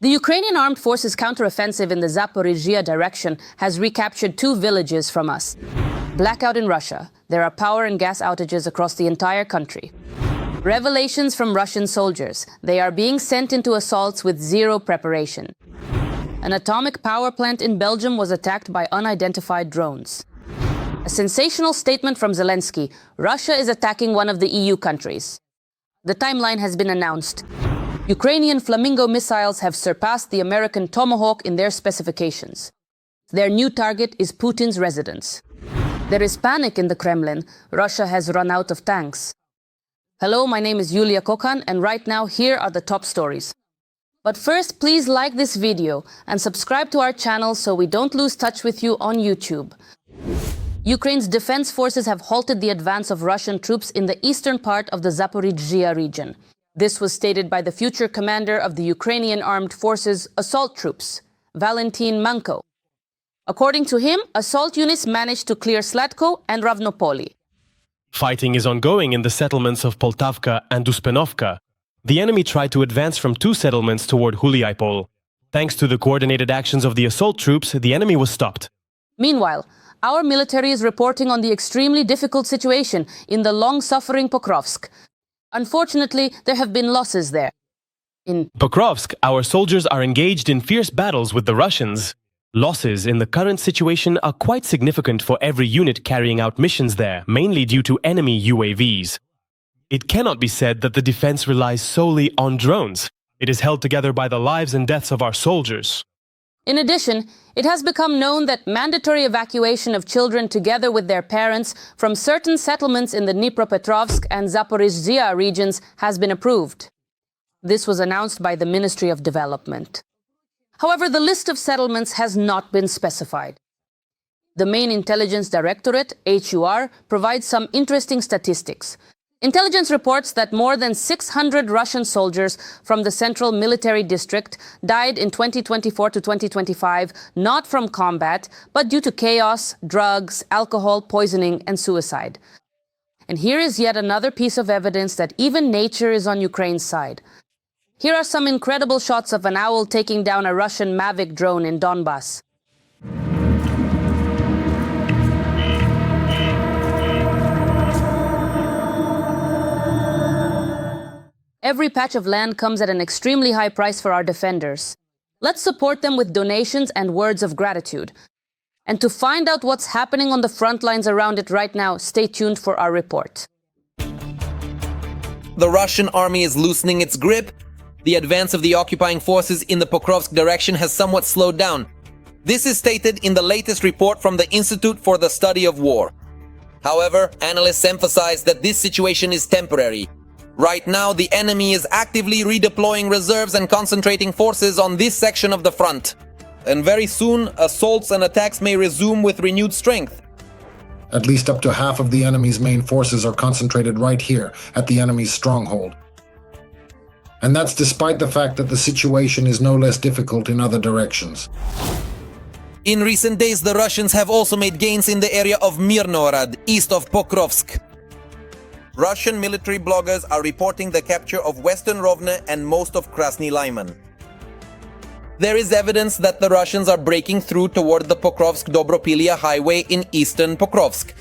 The Ukrainian armed forces counteroffensive in the Zaporizhzhia direction has recaptured 2 villages from us. Blackout in Russia. There are power and gas outages across the entire country. Revelations from Russian soldiers. They are being sent into assaults with zero preparation. An atomic power plant in Belgium was attacked by unidentified drones. A sensational statement from Zelenskyy. Russia is attacking one of the EU countries. The timeline has been announced. Ukrainian Flamingo missiles have surpassed the American Tomahawk in their specifications. Their new target is Putin's residence. There is panic in the Kremlin. Russia has run out of tanks. Hello, my name is Yulia Kokan, and right now here are the top stories. But first, please like this video and subscribe to our channel so we don't lose touch with you on YouTube. Ukraine's defense forces have halted the advance of Russian troops in the eastern part of the Zaporizhzhia region. This was stated by the future commander of the Ukrainian Armed Forces Assault Troops, Valentin Manko. According to him, assault units managed to clear Slatko and Ravnopoli. Fighting is ongoing in the settlements of Poltavka and Uspenovka. The enemy tried to advance from 2 settlements toward Huliaipol. Thanks to the coordinated actions of the assault troops, the enemy was stopped. Meanwhile, our military is reporting on the extremely difficult situation in the long-suffering Pokrovsk. Unfortunately, there have been losses there. In Pokrovsk, our soldiers are engaged in fierce battles with the Russians. Losses in the current situation are quite significant for every unit carrying out missions there, mainly due to enemy UAVs. It cannot be said that the defense relies solely on drones. It is held together by the lives and deaths of our soldiers. In addition, it has become known that mandatory evacuation of children together with their parents from certain settlements in the Dnipropetrovsk and Zaporizhzhia regions has been approved. This was announced by the Ministry of Development. However, the list of settlements has not been specified. The main intelligence directorate, HUR, provides some interesting statistics. Intelligence reports that more than 600 Russian soldiers from the Central Military District died in 2024 to 2025, not from combat, but due to chaos, drugs, alcohol, poisoning, and suicide. And here is yet another piece of evidence that even nature is on Ukraine's side. Here are some incredible shots of an owl taking down a Russian Mavic drone in Donbass. Every patch of land comes at an extremely high price for our defenders. Let's support them with donations and words of gratitude. And to find out what's happening on the front lines around it right now, stay tuned for our report. The Russian army is loosening its grip. The advance of the occupying forces in the Pokrovsk direction has somewhat slowed down. This is stated in the latest report from the Institute for the Study of War. However, analysts emphasize that this situation is temporary. Right now, the enemy is actively redeploying reserves and concentrating forces on this section of the front. And very soon, assaults and attacks may resume with renewed strength. At least up to half of the enemy's main forces are concentrated right here, at the enemy's stronghold. And that's despite the fact that the situation is no less difficult in other directions. In recent days, the Russians have also made gains in the area of Mirnorad, east of Pokrovsk. Russian military bloggers are reporting the capture of Western Rovne and most of Krasny Lyman. There is evidence that the Russians are breaking through toward the Pokrovsk-Dobropilia highway in eastern Pokrovsk.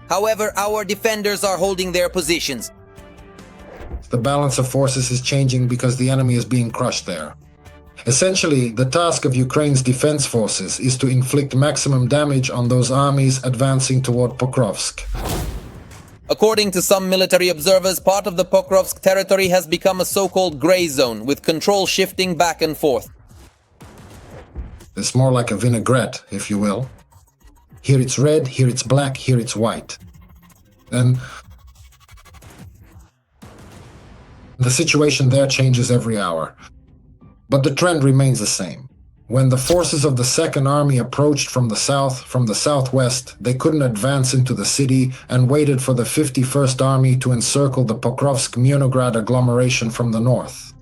However, our defenders are holding their positions. The balance of forces is changing because the enemy is being crushed there. Essentially, the task of Ukraine's defense forces is to inflict maximum damage on those armies advancing toward Pokrovsk. According to some military observers, part of the Pokrovsk territory has become a so-called gray zone, with control shifting back and forth. It's more like a vinaigrette, if you will. Here it's red, here it's black, here it's white. And the situation there changes every hour. But the trend remains the same. When the forces of the Second Army approached from the south, from the southwest, they couldn't advance into the city and waited for the 51st Army to encircle the Pokrovsk-Mirnograd agglomeration from the north.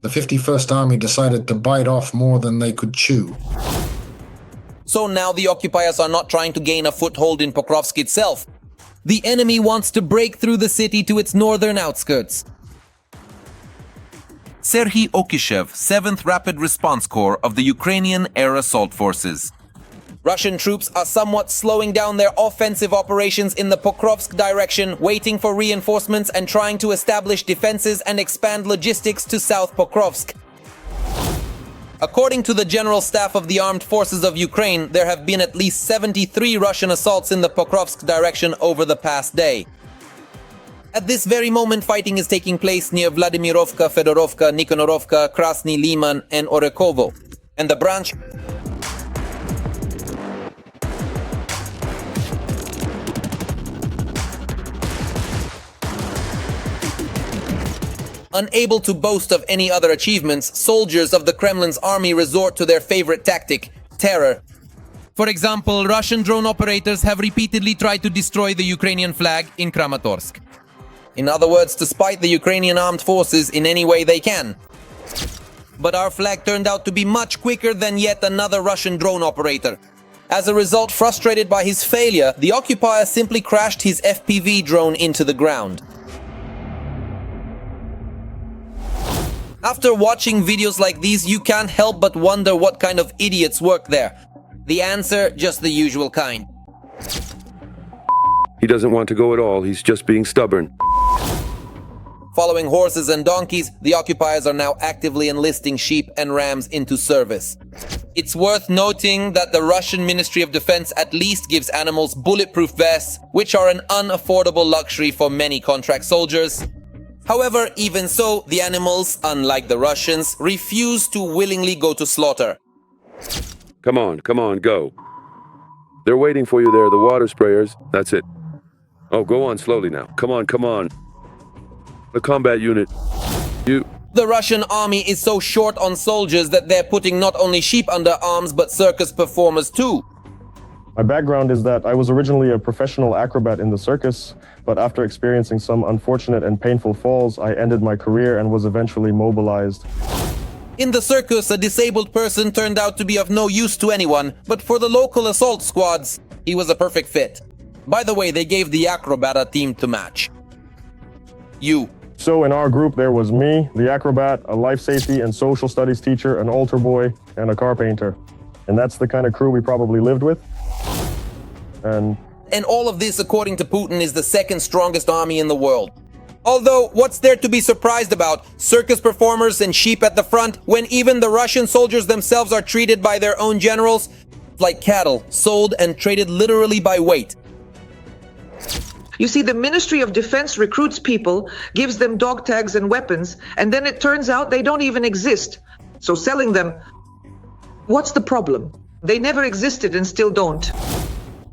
The 51st Army decided to bite off more than they could chew. So now the occupiers are not trying to gain a foothold in Pokrovsk itself. The enemy wants to break through the city to its northern outskirts. Serhiy Okishev, 7th Rapid Response Corps of the Ukrainian Air Assault Forces. Russian troops are somewhat slowing down their offensive operations in the Pokrovsk direction, waiting for reinforcements and trying to establish defenses and expand logistics to South Pokrovsk. According to the General Staff of the Armed Forces of Ukraine, there have been at least 73 Russian assaults in the Pokrovsk direction over the past day. At this very moment, fighting is taking place near Vladimirovka, Fedorovka, Nikonorovka, Krasny Liman and Orekovo. And the branch unable to boast of any other achievements, soldiers of the Kremlin's army resort to their favorite tactic, terror. For example, Russian drone operators have repeatedly tried to destroy the Ukrainian flag in Kramatorsk. In other words, to spite the Ukrainian armed forces in any way they can. But our flag turned out to be much quicker than yet another Russian drone operator. As a result, frustrated by his failure, the occupier simply crashed his FPV drone into the ground. After watching videos like these, you can't help but wonder what kind of idiots work there. The answer, just the usual kind. He doesn't want to go at all, he's just being stubborn. Following horses and donkeys, the occupiers are now actively enlisting sheep and rams into service. It's worth noting that the Russian Ministry of Defense at least gives animals bulletproof vests, which are an unaffordable luxury for many contract soldiers. However, even so, the animals, unlike the Russians, refuse to willingly go to slaughter. Come on, go. They're waiting for you there, the water sprayers. That's it. Oh, go on slowly now. Come on. The combat unit. The Russian army is so short on soldiers that they're putting not only sheep under arms, but circus performers too. My background is that I was originally a professional acrobat in the circus, but after experiencing some unfortunate and painful falls, I ended my career and was eventually mobilized. In the circus, a disabled person turned out to be of no use to anyone, but for the local assault squads, he was a perfect fit. By the way, they gave the acrobat a team to match. You. So in our group, there was me, the acrobat, a life safety and social studies teacher, an altar boy, and a car painter. And that's the kind of crew we probably lived with. And all of this, according to Putin, is the second strongest army in the world. Although, what's there to be surprised about? Circus performers and sheep at the front, when even the Russian soldiers themselves are treated by their own generals like cattle, sold and traded literally by weight. You see, the Ministry of Defense recruits people, gives them dog tags and weapons, and then it turns out they don't even exist. So selling them, what's the problem? They never existed and still don't.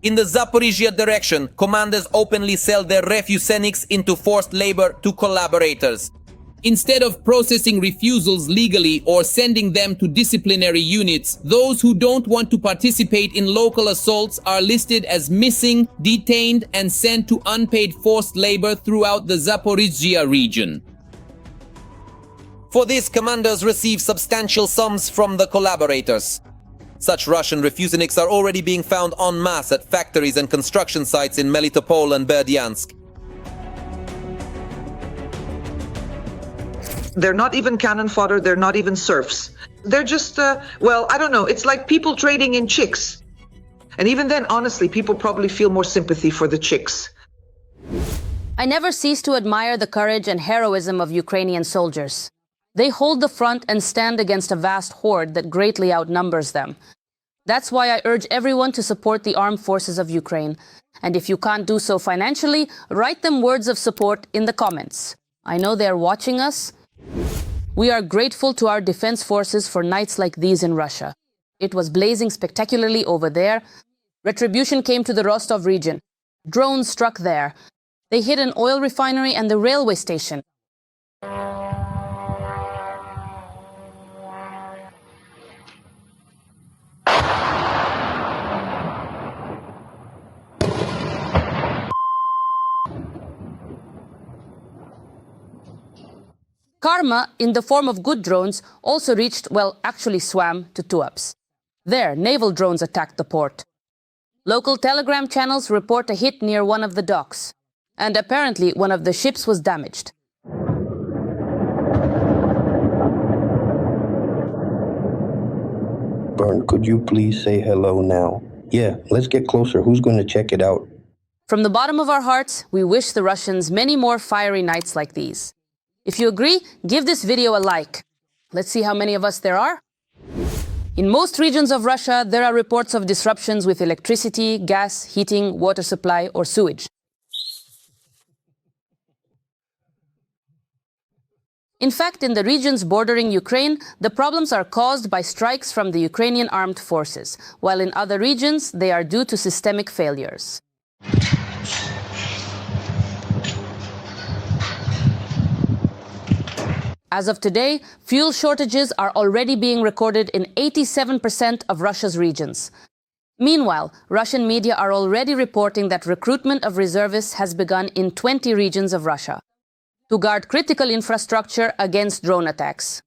In the Zaporizhzhia direction, commanders openly sell their refuseniks into forced labor to collaborators. Instead of processing refusals legally or sending them to disciplinary units, those who don't want to participate in local assaults are listed as missing, detained, and sent to unpaid forced labor throughout the Zaporizhzhia region. For this, commanders receive substantial sums from the collaborators. Such Russian refuseniks are already being found en masse at factories and construction sites in Melitopol and Berdyansk. They're not even cannon fodder, they're not even serfs. They're just, well, I don't know, it's like people trading in chicks. And even then, honestly, people probably feel more sympathy for the chicks. I never cease to admire the courage and heroism of Ukrainian soldiers. They hold the front and stand against a vast horde that greatly outnumbers them. That's why I urge everyone to support the armed forces of Ukraine. And if you can't do so financially, write them words of support in the comments. I know they're watching us. We are grateful to our defense forces for nights like these in Russia. It was blazing spectacularly over there. Retribution came to the Rostov region. Drones struck there. They hit an oil refinery and the railway station. Karma, in the form of good drones, also reached, well, actually swam to Tuapse. There, naval drones attacked the port. Local telegram channels report a hit near one of the docks. And apparently one of the ships was damaged. Burn, could you please say hello now? Yeah, let's get closer. Who's going to check it out? From the bottom of our hearts, we wish the Russians many more fiery nights like these. If you agree, give this video a like. Let's see how many of us there are. In most regions of Russia, there are reports of disruptions with electricity, gas, heating, water supply, or sewage. In fact, in the regions bordering Ukraine, the problems are caused by strikes from the Ukrainian armed forces, while in other regions, they are due to systemic failures. As of today, fuel shortages are already being recorded in 87% of Russia's regions. Meanwhile, Russian media are already reporting that recruitment of reservists has begun in 20 regions of Russia to guard critical infrastructure against drone attacks.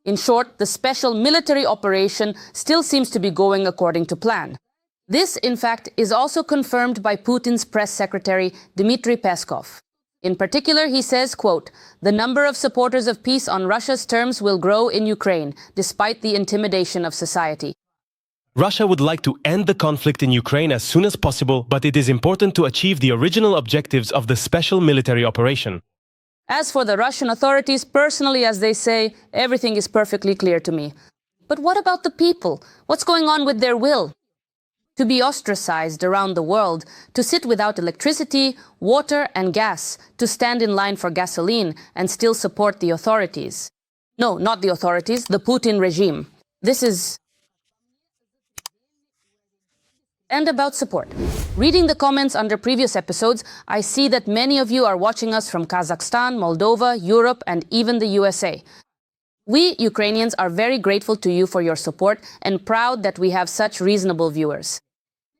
In short, the special military operation still seems to be going according to plan. This, in fact, is also confirmed by Putin's press secretary, Dmitry Peskov. In particular, he says, quote, "The number of supporters of peace on Russia's terms will grow in Ukraine, despite the intimidation of society." Russia would like to end the conflict in Ukraine as soon as possible, but it is important to achieve the original objectives of the special military operation. As for the Russian authorities, personally, as they say, everything is perfectly clear to me. But what about the people? What's going on with their will? To be ostracized around the world, to sit without electricity, water, and gas, to stand in line for gasoline and still support the authorities. No, not the authorities, the Putin regime. This is... And about support. Reading the comments under previous episodes, I see that many of you are watching us from Kazakhstan, Moldova, Europe, and even the USA. We, Ukrainians, are very grateful to you for your support and proud that we have such reasonable viewers.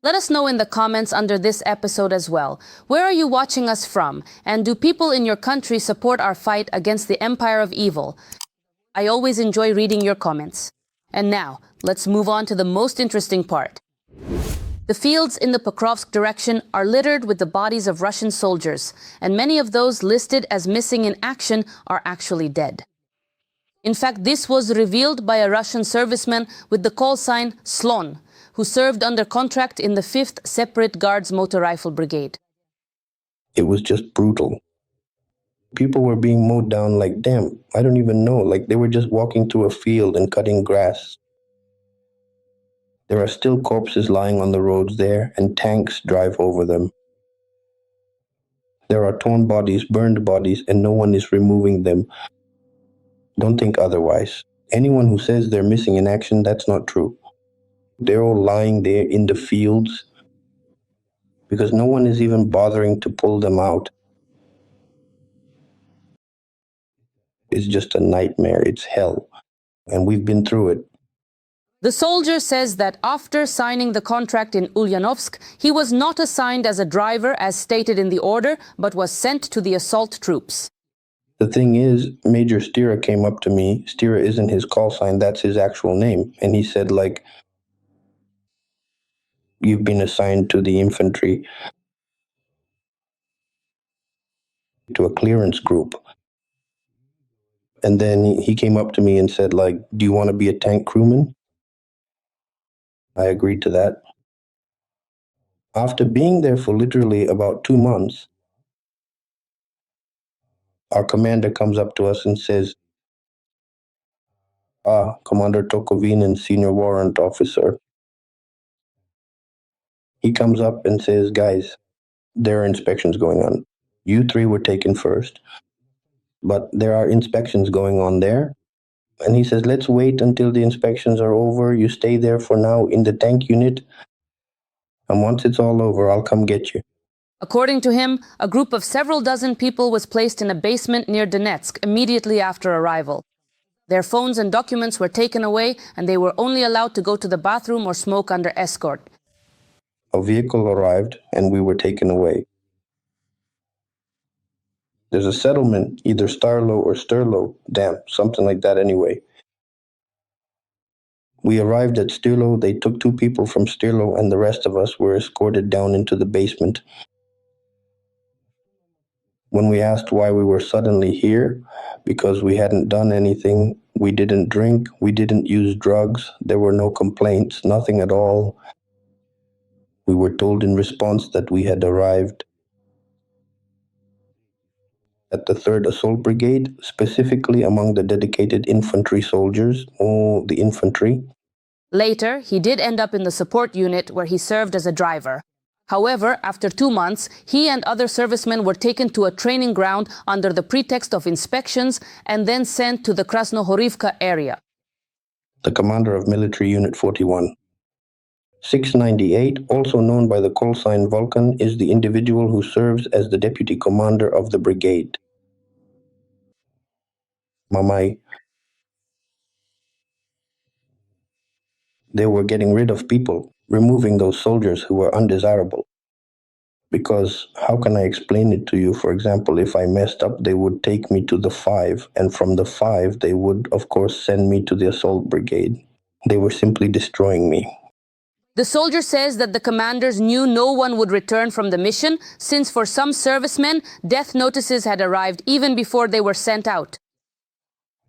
Let us know in the comments under this episode as well. Where are you watching us from? And do people in your country support our fight against the empire of evil? I always enjoy reading your comments. And now, let's move on to the most interesting part. The fields in the Pokrovsk direction are littered with the bodies of Russian soldiers, and many of those listed as missing in action are actually dead. In fact, this was revealed by a Russian serviceman with the call sign Slon, who served under contract in the 5th Separate Guards Motor Rifle Brigade. It was just brutal. People were being mowed down like, damn, I don't even know, like they were just walking through a field and cutting grass. There are still corpses lying on the roads there, and tanks drive over them. There are torn bodies, burned bodies, and no one is removing them. Don't think otherwise. Anyone who says they're missing in action, that's not true. They're all lying there in the fields because no one is even bothering to pull them out. It's just a nightmare. It's hell. And we've been through it. The soldier says that after signing the contract in Ulyanovsk, he was not assigned as a driver as stated in the order, but was sent to the assault troops. The thing is, Major Stira came up to me. Stira isn't his call sign, that's his actual name. And he said, like, you've been assigned to the infantry, to a clearance group. And then he came up to me and said, like, do you want to be a tank crewman? I agreed to that. After being there for literally about 2 months, our commander comes up to us and says, Commander Tokovinin, senior warrant officer. He comes up and says, guys, there are inspections going on. You 3 were taken first, but there are inspections going on there. And he says, let's wait until the inspections are over. You stay there for now in the tank unit. And once it's all over, I'll come get you. According to him, a group of several dozen people was placed in a basement near Donetsk immediately after arrival. Their phones and documents were taken away, and they were only allowed to go to the bathroom or smoke under escort. A vehicle arrived, and we were taken away. There's a settlement, either Starlo or Sterlo, something like that anyway. We arrived at Sterlo, they took 2 people from Sterlo, and the rest of us were escorted down into the basement. When we asked why we were suddenly here, because we hadn't done anything, we didn't drink, we didn't use drugs, there were no complaints, nothing at all. We were told in response that we had arrived at the 3rd Assault Brigade, specifically among the dedicated infantry soldiers, the infantry. Later, he did end up in the support unit where he served as a driver. However, after 2 months, he and other servicemen were taken to a training ground under the pretext of inspections and then sent to the Krasnohorivka area. The commander of Military Unit 41. 698, also known by the call sign Vulcan, is the individual who serves as the deputy commander of the brigade. Mamai. They were getting rid of people, removing those soldiers who were undesirable. Because how can I explain it to you? For example, if I messed up, they would take me to the 5, and from the 5, they would, of course, send me to the assault brigade. They were simply destroying me. The soldier says that the commanders knew no one would return from the mission, since for some servicemen, death notices had arrived even before they were sent out.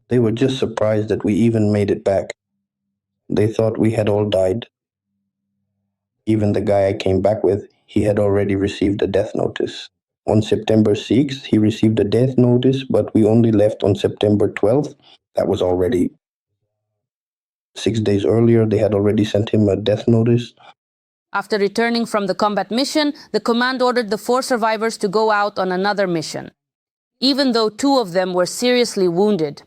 They were just surprised that we even made it back. They thought we had all died. Even the guy I came back with, he had already received a death notice. On September 6th, he received a death notice, but we only left on September 12th. That was already 6 days earlier. They had already sent him a death notice. After returning from the combat mission, the command ordered the 4 survivors to go out on another mission, even though 2 of them were seriously wounded.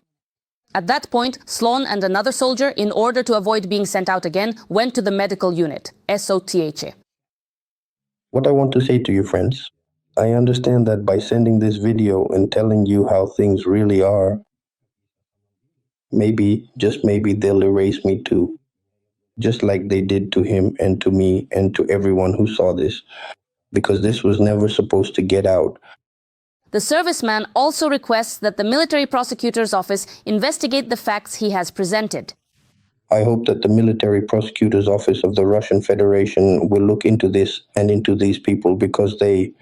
At that point, Slon and another soldier, in order to avoid being sent out again, went to the medical unit, SOTH. What I want to say to you, friends, I understand that by sending this video and telling you how things really are, maybe, just maybe, they'll erase me too. Just like they did to him and to me and to everyone who saw this, because this was never supposed to get out. The serviceman also requests that the military prosecutor's office investigate the facts he has presented. I hope that the military prosecutor's office of the Russian Federation will look into this and into these people, because they've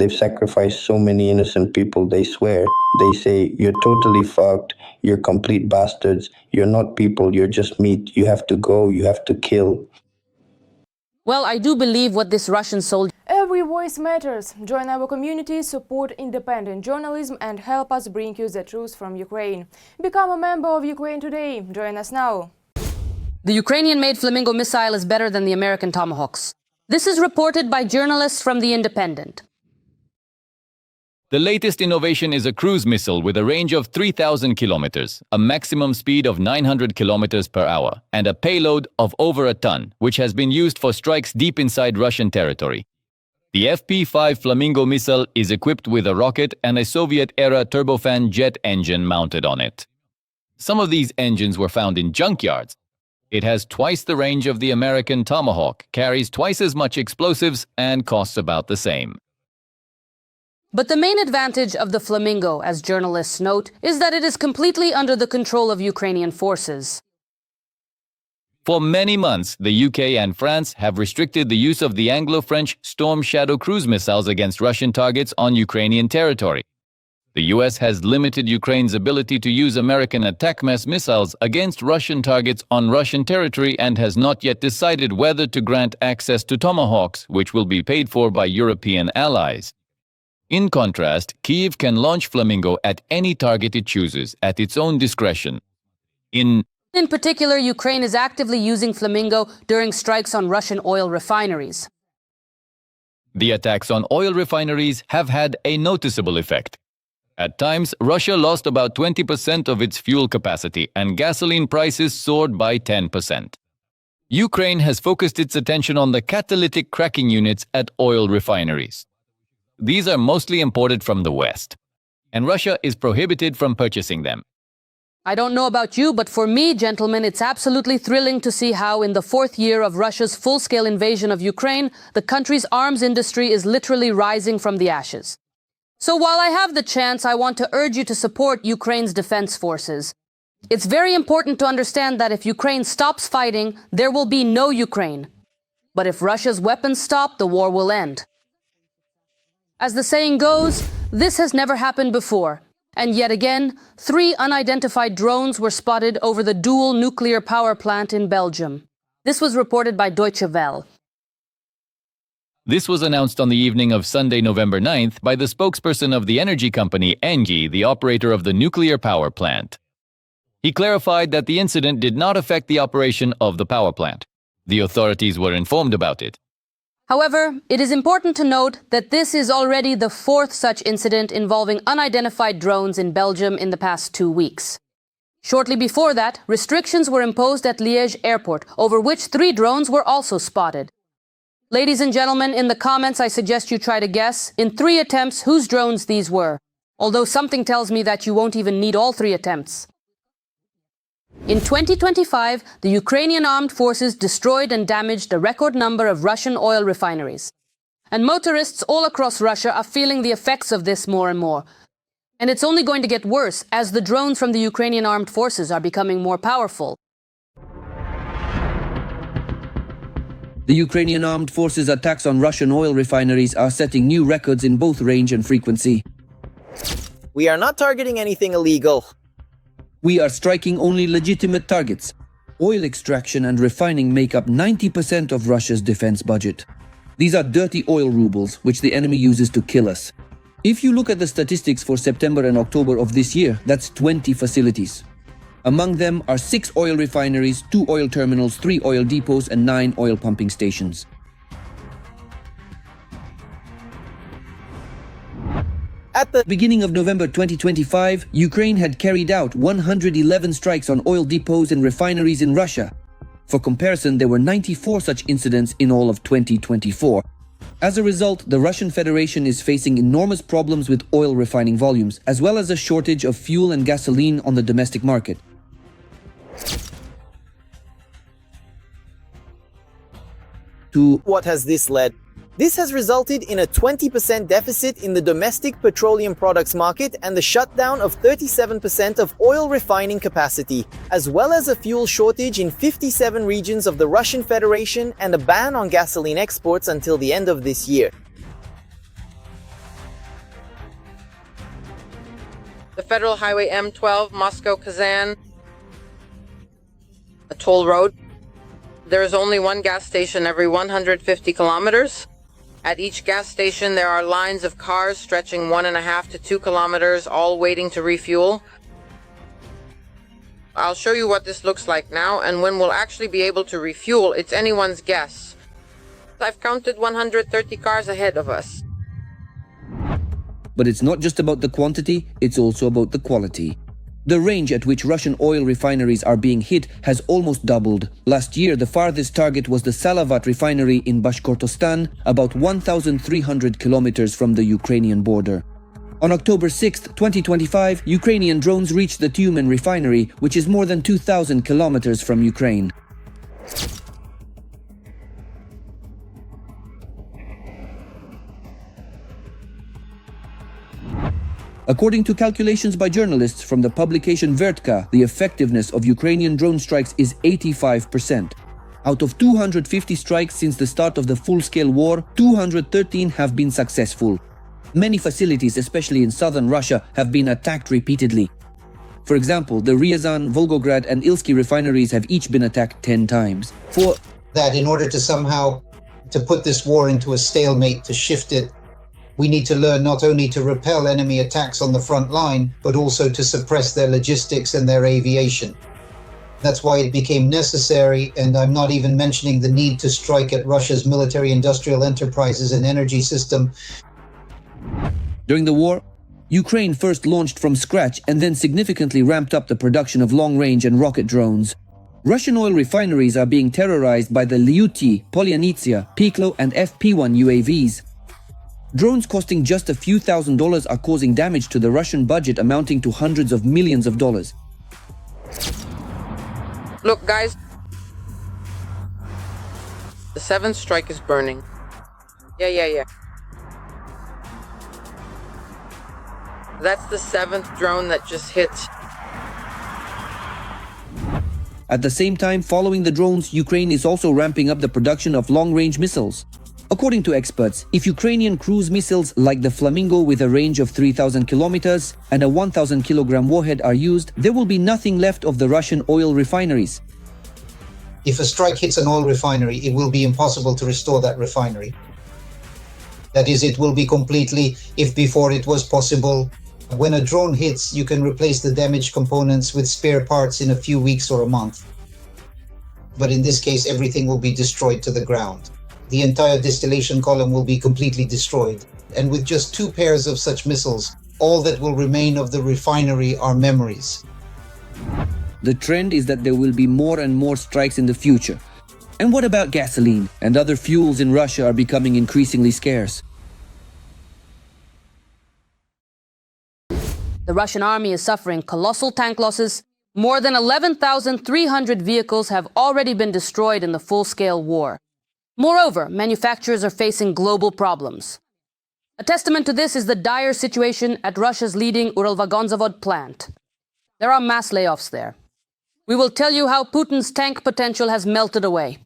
sacrificed so many innocent people. They swear, they say, you're totally fucked, you're complete bastards, you're not people, you're just meat, you have to go, you have to kill. Well, I do believe what this Russian soldier... Every voice matters. Join our community, support independent journalism and help us bring you the truth from Ukraine. Become a member of Ukraine today. Join us now. The Ukrainian-made Flamingo missile is better than the American Tomahawks. This is reported by journalists from The Independent. The latest innovation is a cruise missile with a range of 3,000 kilometers, a maximum speed of 900 kilometers per hour, and a payload of over a ton, which has been used for strikes deep inside Russian territory. The FP-5 Flamingo missile is equipped with a rocket and a Soviet-era turbofan jet engine mounted on it. Some of these engines were found in junkyards. It has twice the range of the American Tomahawk, carries twice as much explosives, and costs about the same. But the main advantage of the Flamingo, as journalists note, is that it is completely under the control of Ukrainian forces. For many months, the UK and France have restricted the use of the Anglo-French Storm Shadow cruise missiles against Russian targets on Ukrainian territory. The US has limited Ukraine's ability to use American attack-mass missiles against Russian targets on Russian territory and has not yet decided whether to grant access to Tomahawks, which will be paid for by European allies. In contrast, Kyiv can launch Flamingo at any target it chooses, at its own discretion. In particular, Ukraine is actively using Flamingo during strikes on Russian oil refineries. The attacks on oil refineries have had a noticeable effect. At times, Russia lost about 20% of its fuel capacity and gasoline prices soared by 10%. Ukraine has focused its attention on the catalytic cracking units at oil refineries. These are mostly imported from the West, and Russia is prohibited from purchasing them. I don't know about you, but for me, gentlemen, it's absolutely thrilling to see how in the 4th year of Russia's full-scale invasion of Ukraine, the country's arms industry is literally rising from the ashes. So while I have the chance, I want to urge you to support Ukraine's defense forces. It's very important to understand that if Ukraine stops fighting, there will be no Ukraine. But if Russia's weapons stop, the war will end. As the saying goes, This has never happened before. And yet again, 3 unidentified drones were spotted over the dual nuclear power plant in Belgium. This was reported by Deutsche Welle. This was announced on the evening of Sunday, November 9th, by the spokesperson of the energy company ENGIE, the operator of the nuclear power plant. He clarified that the incident did not affect the operation of the power plant. The authorities were informed about it. However, it is important to note that this is already the 4th such incident involving unidentified drones in Belgium in the past 2 weeks. Shortly before that, restrictions were imposed at Liège airport, over which 3 drones were also spotted. Ladies and gentlemen, in the comments I suggest you try to guess, in 3 attempts, whose drones these were. Although something tells me that you won't even need all 3 attempts. In 2025, the Ukrainian armed forces destroyed and damaged a record number of Russian oil refineries. And motorists all across Russia are feeling the effects of this more and more. And it's only going to get worse as the drones from the Ukrainian armed forces are becoming more powerful. The Ukrainian armed forces' attacks on Russian oil refineries are setting new records in both range and frequency. We are not targeting anything illegal. We are striking only legitimate targets. Oil extraction and refining make up 90% of Russia's defense budget. These are dirty oil rubles, which the enemy uses to kill us. If you look at the statistics for September and October of this year, that's 20 facilities. Among them are 6 oil refineries, 2 oil terminals, 3 oil depots, and 9 oil pumping stations. At the beginning of November 2025, Ukraine had carried out 111 strikes on oil depots and refineries in Russia. For comparison, there were 94 such incidents in all of 2024. As a result, the Russian Federation is facing enormous problems with oil refining volumes, as well as a shortage of fuel and gasoline on the domestic market. To what has this led? This has resulted in a 20% deficit in the domestic petroleum products market and the shutdown of 37% of oil refining capacity, as well as a fuel shortage in 57 regions of the Russian Federation and a ban on gasoline exports until the end of this year. The Federal Highway M12, Moscow-Kazan, a toll road. There is only one gas station every 150 kilometers. At each gas station, there are lines of cars stretching 1.5 to 2 kilometers, all waiting to refuel. I'll show you what this looks like now, and when we'll actually be able to refuel, it's anyone's guess. I've counted 130 cars ahead of us. But it's not just about the quantity, it's also about the quality. The range at which Russian oil refineries are being hit has almost doubled. Last year, the farthest target was the Salavat refinery in Bashkortostan, about 1,300 kilometers from the Ukrainian border. On October 6, 2025, Ukrainian drones reached the Tuapse refinery, which is more than 2,000 kilometers from Ukraine. According to calculations by journalists from the publication Vertka, the effectiveness of Ukrainian drone strikes is 85%. Out of 250 strikes since the start of the full-scale war, 213 have been successful. Many facilities, especially in southern Russia, have been attacked repeatedly. For example, the Ryazan, Volgograd and Ilsky refineries have each been attacked 10 times. For that, in order to somehow to put this war into a stalemate, to shift it, we need to learn not only to repel enemy attacks on the front line, but also to suppress their logistics and their aviation. That's why it became necessary, and I'm not even mentioning the need to strike at Russia's military-industrial enterprises and energy system. During the war, Ukraine first launched from scratch and then significantly ramped up the production of long-range and rocket drones. Russian oil refineries are being terrorized by the Lyuty, Polyanitsia, Piklo and FP-1 UAVs. Drones costing just a few $1,000s are causing damage to the Russian budget amounting to hundreds of millions of dollars. Look, guys. The 7th strike is burning. Yeah. That's the 7th drone that just hit. At the same time, following the drones, Ukraine is also ramping up the production of long-range missiles. According to experts, if Ukrainian cruise missiles like the Flamingo with a range of 3,000 kilometers and a 1,000 kilogram warhead are used, there will be nothing left of the Russian oil refineries. If a strike hits an oil refinery, it will be impossible to restore that refinery. That is, it will be completely, if before it was possible. When a drone hits, you can replace the damaged components with spare parts in a few weeks or a month. But in this case, everything will be destroyed to the ground. The entire distillation column will be completely destroyed. And with just 2 pairs of such missiles, all that will remain of the refinery are memories. The trend is that there will be more and more strikes in the future. And what about gasoline? And other fuels in Russia are becoming increasingly scarce. The Russian army is suffering colossal tank losses. More than 11,300 vehicles have already been destroyed in the full-scale war. Moreover, manufacturers are facing global problems. A testament to this is the dire situation at Russia's leading Uralvagonzavod plant. There are mass layoffs there. We will tell you how Putin's tank potential has melted away.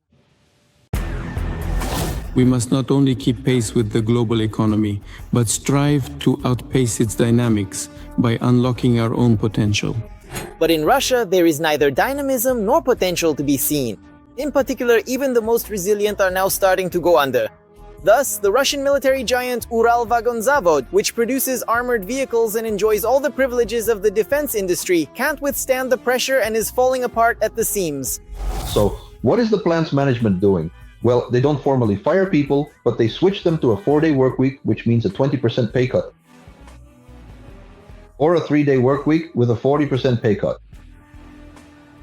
We must not only keep pace with the global economy, but strive to outpace its dynamics by unlocking our own potential. But in Russia, there is neither dynamism nor potential to be seen. In particular, even the most resilient are now starting to go under. Thus, the Russian military giant Uralvagonzavod, which produces armored vehicles and enjoys all the privileges of the defense industry, can't withstand the pressure and is falling apart at the seams. So, what is the plant's management doing? Well, they don't formally fire people, but they switch them to a 4-day work week, which means a 20% pay cut. Or a 3-day work week with a 40% pay cut.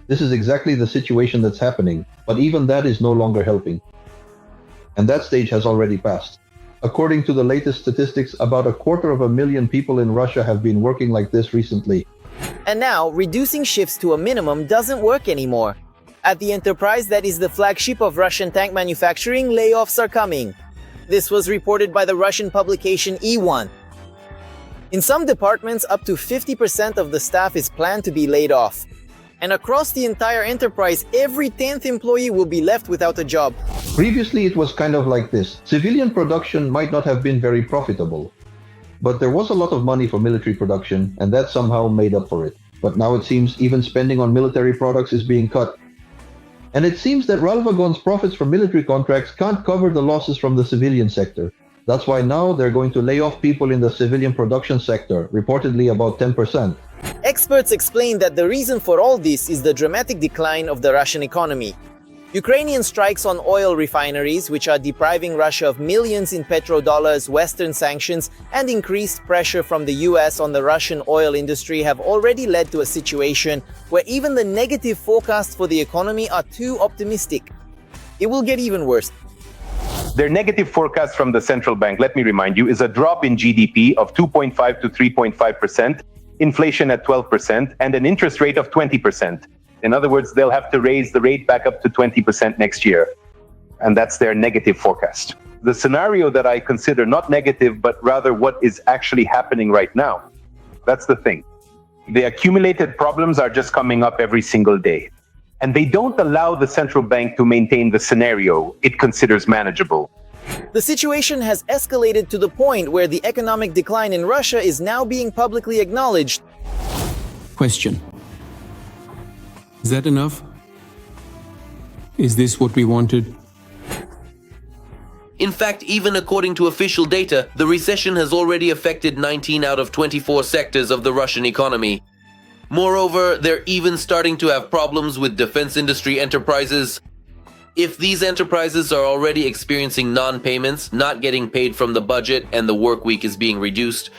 This is exactly the situation that's happening, but even that is no longer helping. And that stage has already passed. According to the latest statistics, about 250,000 people in Russia have been working like this recently. And now, reducing shifts to a minimum doesn't work anymore. At the enterprise that is the flagship of Russian tank manufacturing, layoffs are coming. This was reported by the Russian publication E1. In some departments, up to 50% of the staff is planned to be laid off. And across the entire enterprise, every 10th employee will be left without a job. Previously, it was kind of like this. Civilian production might not have been very profitable, but there was a lot of money for military production, and that somehow made up for it. But now it seems even spending on military products is being cut. And it seems that Ralvagon's profits from military contracts can't cover the losses from the civilian sector. That's why now they're going to lay off people in the civilian production sector, reportedly about 10%. Experts explain that the reason for all this is the dramatic decline of the Russian economy. Ukrainian strikes on oil refineries, which are depriving Russia of millions in petrodollars, Western sanctions, and increased pressure from the US on the Russian oil industry have already led to a situation where even the negative forecasts for the economy are too optimistic. It will get even worse. Their negative forecast from the central bank, let me remind you, is a drop in GDP of 2.5 to 3.5%, inflation at 12%, and an interest rate of 20%. In other words, they'll have to raise the rate back up to 20% next year. And that's their negative forecast. The scenario that I consider not negative, but rather what is actually happening right now. That's the thing. The accumulated problems are just coming up every single day. And they don't allow the central bank to maintain the scenario it considers manageable. The situation has escalated to the point where the economic decline in Russia is now being publicly acknowledged. Question. Is that enough? Is this what we wanted? In fact, even according to official data, the recession has already affected 19 out of 24 sectors of the Russian economy. Moreover, they're even starting to have problems with defense industry enterprises. If these enterprises are already experiencing non-payments, not getting paid from the budget, and the work week is being reduced,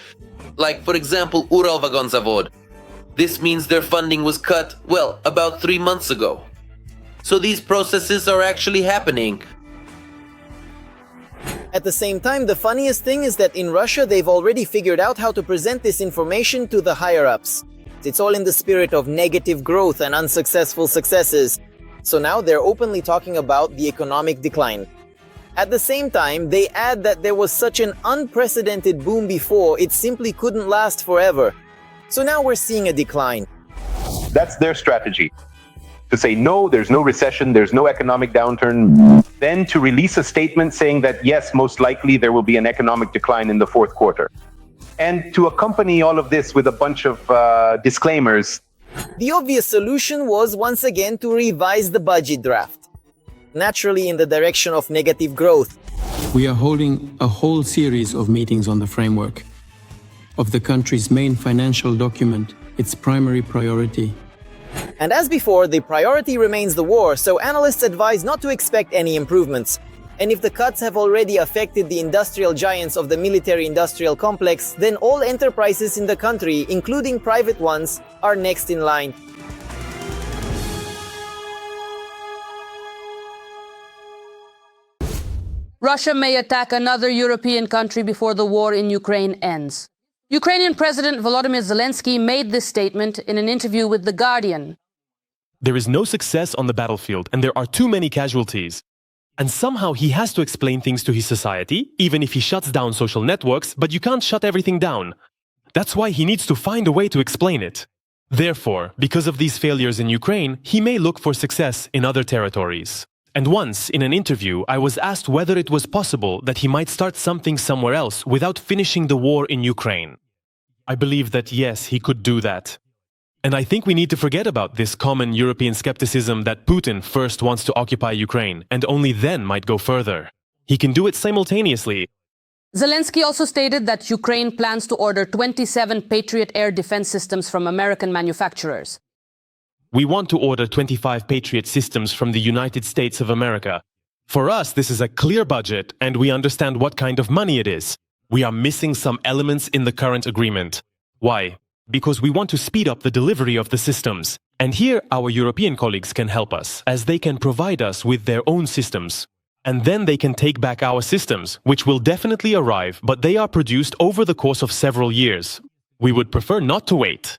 like for example Uralvagonzavod, this means their funding was cut, well, about 3 months ago. So these processes are actually happening. At the same time, the funniest thing is that in Russia they've already figured out how to present this information to the higher-ups. It's all in the spirit of negative growth and unsuccessful successes. So now they're openly talking about the economic decline. At the same time, they add that there was such an unprecedented boom before, it simply couldn't last forever. So now we're seeing a decline. That's their strategy. To say, no, there's no recession, there's no economic downturn. then to release a statement saying that, yes, most likely there will be an economic decline in the fourth quarter. And to accompany all of this with a bunch of disclaimers. The obvious solution was once again to revise the budget draft, naturally in the direction of negative growth. We are holding a whole series of meetings on the framework of the country's main financial document, its primary priority. And as before, the priority remains the war, so analysts advise not to expect any improvements. And if the cuts have already affected the industrial giants of the military-industrial complex, then all enterprises in the country, including private ones, are next in line. Russia may attack another European country before the war in Ukraine ends. Ukrainian President Volodymyr Zelenskyy made this statement in an interview with The Guardian. There is no success on the battlefield, and there are too many casualties. And somehow he has to explain things to his society, even if he shuts down social networks, but you can't shut everything down. That's why he needs to find a way to explain it. Therefore, because of these failures in Ukraine, he may look for success in other territories. And once, in an interview, I was asked whether it was possible that he might start something somewhere else without finishing the war in Ukraine. I believe that yes, he could do that. And I think we need to forget about this common European skepticism that Putin first wants to occupy Ukraine and only then might go further. He can do it simultaneously. Zelenskyy also stated that Ukraine plans to order 27 Patriot air defense systems from American manufacturers. We want to order 25 Patriot systems from the United States of America. For us, this is a clear budget, and we understand what kind of money it is. We are missing some elements in the current agreement. Why? Because we want to speed up the delivery of the systems. And here our European colleagues can help us, as they can provide us with their own systems. And then they can take back our systems, which will definitely arrive, but they are produced over the course of several years. We would prefer not to wait.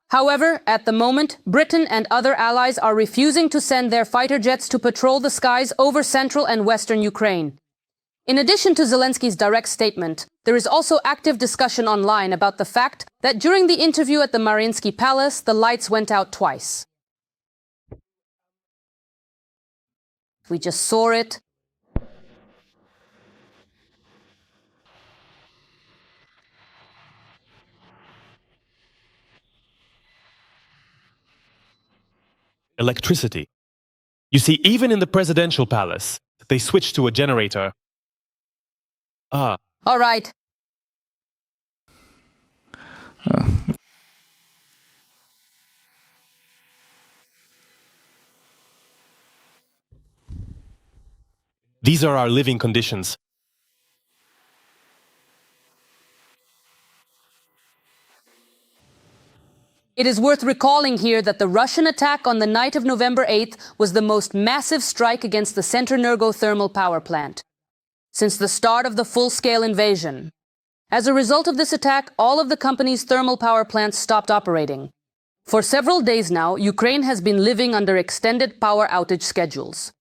However, at the moment, Britain and other allies are refusing to send their fighter jets to patrol the skies over central and western Ukraine. In addition to Zelenskyy's direct statement, there is also active discussion online about the fact that during the interview at the Mariinsky Palace, the lights went out twice. We just saw it. Electricity. You see, even in the presidential palace, they switched to a generator. All right. These are our living conditions. It is worth recalling here that the Russian attack on the night of November 8th was the most massive strike against the Centrenergo thermal power plant since the start of the full-scale invasion. As a result of this attack, all of the company's thermal power plants stopped operating. For several days now, Ukraine has been living under extended power outage schedules.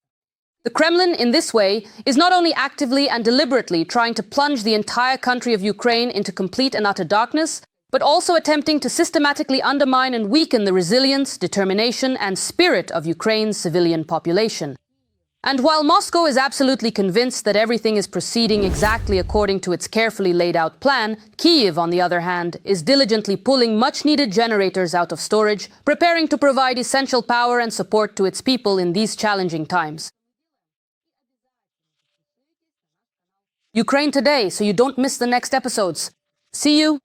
The Kremlin, in this way, is not only actively and deliberately trying to plunge the entire country of Ukraine into complete and utter darkness, but also attempting to systematically undermine and weaken the resilience, determination, and spirit of Ukraine's civilian population. And while Moscow is absolutely convinced that everything is proceeding exactly according to its carefully laid out plan, Kyiv, on the other hand, is diligently pulling much-needed generators out of storage, preparing to provide essential power and support to its people in these challenging times. Ukraine Today, so you don't miss the next episodes. See you